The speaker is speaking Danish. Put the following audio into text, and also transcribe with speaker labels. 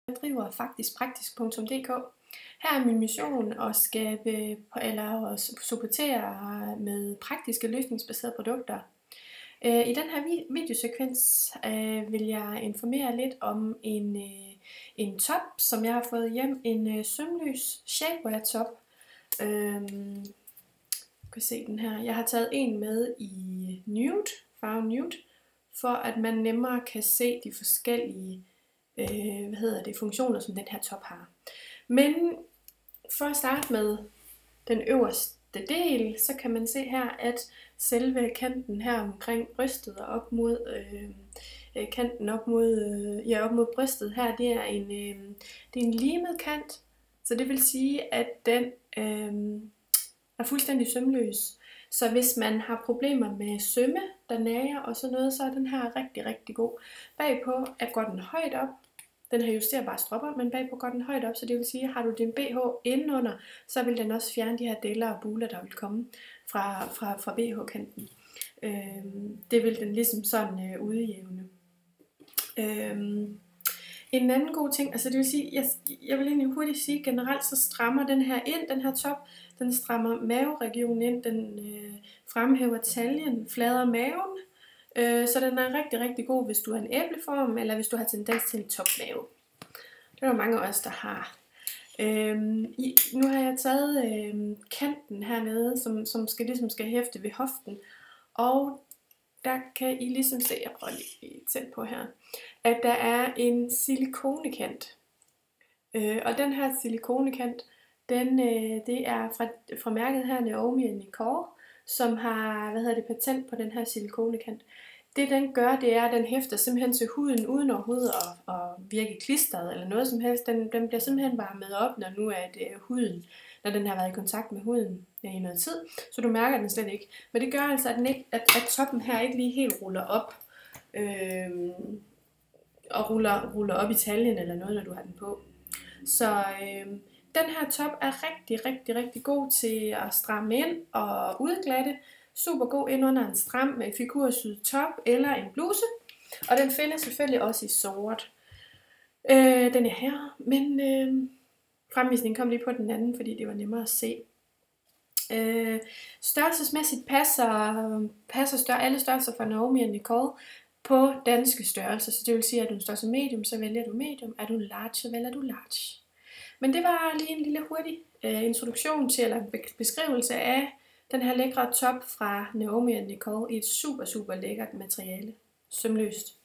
Speaker 1: Jeg driver faktisk praktisk.dk. Her er min mission at skabe eller supportere med praktiske løsningsbaserede produkter. I den her videosekvens vil jeg informere lidt om en top, som jeg har fået hjem. En sømløs shapewear top. Du kan se den her. Jeg har taget en med i nude, farven nude, for at man nemmere kan se de forskellige funktioner, som den her top har. Men for at starte med den øverste del, så kan man se her, at selve kanten her omkring brystet og op mod kanten op mod brystet her, det er en limet kant. Så det vil sige, at den er fuldstændig sømløs. Så hvis man har problemer med sømme, der nager og sådan noget, så er den her rigtig, rigtig god. Bagpå går den højt op. Den har justerbare stropper, men bagpå går den højt op, så det vil sige, at har du din BH indenunder, så vil den også fjerne de her deler og buler, der vil komme fra BH-kanten. Det vil den ligesom sådan udjævne. En anden god ting, altså det vil sige, jeg vil egentlig hurtigt sige, generelt så strammer den her ind, den her top, den strammer maveregionen ind, den fremhæver taljen, flader maven, så den er rigtig, rigtig god, hvis du har en æbleform, eller hvis du har tendens til en topmave. Det er der mange af os, der har. Nu har jeg taget kanten hernede, som skal hæfte ved hoften, og der kan I ligesom se, jeg prøver lige tæt på her, at der er en silikonekant. Og den her silikonekant, det er fra mærket her Naomi & Nicole, som har patent på den her silikonekant. Det den gør, det er, at den hæfter simpelthen til huden, uden overhovedet at virke klistret eller noget som helst. Den bliver simpelthen varmet op, når nu er det huden, når den har været i kontakt med huden i noget tid, så du mærker den slet ikke. Men det gør altså, at toppen her ikke lige helt ruller op, og ruller op i taljen eller noget, når du har den på. Så den her top er rigtig, rigtig, rigtig god til at stramme ind og udglatte. Super god ind under en stram figursyet top eller en bluse. Og den findes selvfølgelig også i sort. Den er her, men fremvisningen kom lige på den anden, fordi det var nemmere at se. Størrelsesmæssigt passer alle størrelser fra Naomi & Nicole på danske størrelser. Så det vil sige, at du står som medium, så vælger du medium. Er du large, så vælger du large. Men det var lige en lille hurtig introduktion til, eller en beskrivelse af den her lækre top fra Naomi & Nicole i et super, super lækkert materiale. Sømløst.